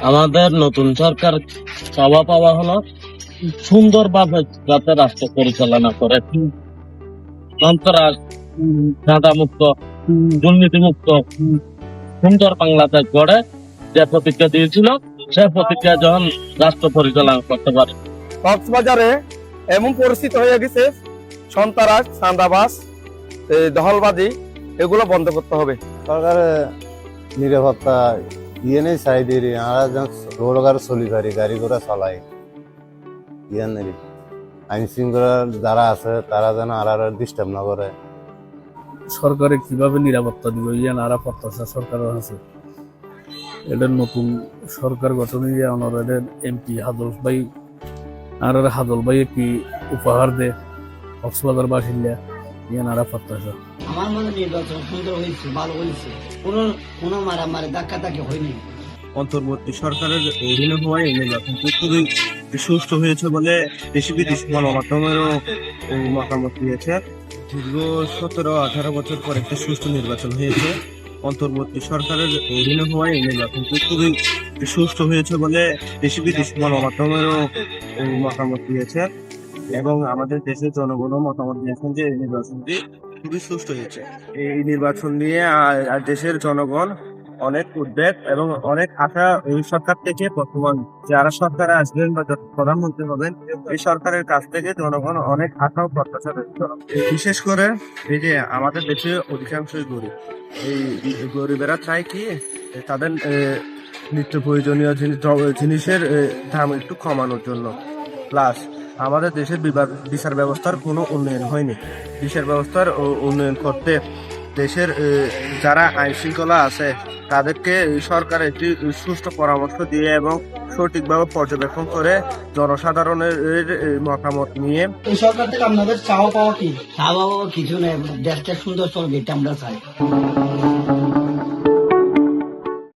আমাদের নতুন সরকার চাওয়া পাওয়া হলো সুন্দরভাবে যাতে রাষ্ট্র পরিচালনা করে, সন্ত্রাস, চাঁদা মুক্ত, দুর্নীতি মুক্ত সুন্দর বাংলাদেশ গড়ে যে প্রতিজ্ঞা দিয়েছিল, সে প্রতিজ্ঞা যখন রাষ্ট্র পরিচালনা করতে পারে। কক্সবাজারে এমন পরিস্থিতি হয়ে গেছে, সন্ত্রাস, চাঁদাবাজ, দখলবাজি এগুলো বন্ধ করতে হবে। সরকারের নিরাপত্তা ইয়ে নেই সাইডের আমরা যেন রোড গাড়ি চলি পারি, গাড়ি ঘোড়া চালাই ইয়ে নেই। আইন শৃঙ্খলা যারা আছে তারা যেন আর ডিস্টার্ব না করে। সরকারে কিভাবে নিরাপত্তা দিব ইয়ান আরা প্রত্যাশা সরকারের আছে। এটা নতুন সরকার গঠনে অনারের এমপি হাদল ভাই আর হাদল ভাই কি উপহার দে কক্সবাজার বাসিন্দা ইয়ান আরা প্রত্যাশা। আমার মনে নির্বাচন সুন্দর হয়েছে, ভালো হয়েছে, কোনো মারামারি ধাক্কা ধাক্কি হয়নি। অন্তর্বর্তী সরকারের অধীনে হওয়ায় নির্বাচন খুবই সুষ্ঠু হয়েছে বলে দেশি বিদেশি গণমাধ্যমেরও মতামত দিয়েছে। দীর্ঘ 17-18 বছর পর একটা সুষ্ঠু নির্বাচন হয়েছে। অন্তর্বর্তী সরকারের অধীনে হওয়ায় নির্বাচন খুবই সুষ্ঠু হয়েছে বলে দেশি বিদেশি গণমাধ্যমেরও মতামত দিয়েছে এবং আমাদের দেশের জনগণও মতামত দিয়েছেন যে এই নির্বাচনটি খুবই সুষ্ঠু হয়েছে। এই নির্বাচন নিয়ে দেশের জনগণ অনেক উদ্বেগ এবং অনেক আশা এই সরকার থেকে, বর্তমান যারা সরকারে আসবেন বা প্রধানমন্ত্রী হবেন এই সরকারের কাছ থেকে জনগণ অনেক আশা ও প্রত্যাশা রয়েছে। বিশেষ করে এই যে আমাদের দেশে অধিকাংশই গরিব, এই গরিবেরা চায় কি তাদের নিত্য প্রয়োজনীয় জিনিসের দাম একটু কমানোর জন্য। প্লাস আমাদের দেশের বিচার ব্যবস্থার কোনো উন্নয়ন হয়নি। বিচার ব্যবস্থার উন্নয়ন করতে দেশের যারা আইন শৃঙ্খলা আছে তাদেরকে সরকার একটি সুষ্ঠু পরামর্শ দিয়ে এবং সঠিকভাবে পর্যবেক্ষণ করে জনসাধারণের মতামত নিয়ে। এই সরকার থেকে আপনাদের চাওয়া পাওয়া কি? চাওয়া পাওয়া কিছু নেই, দেশটা সুন্দর চলবে এটা আমরা চাই।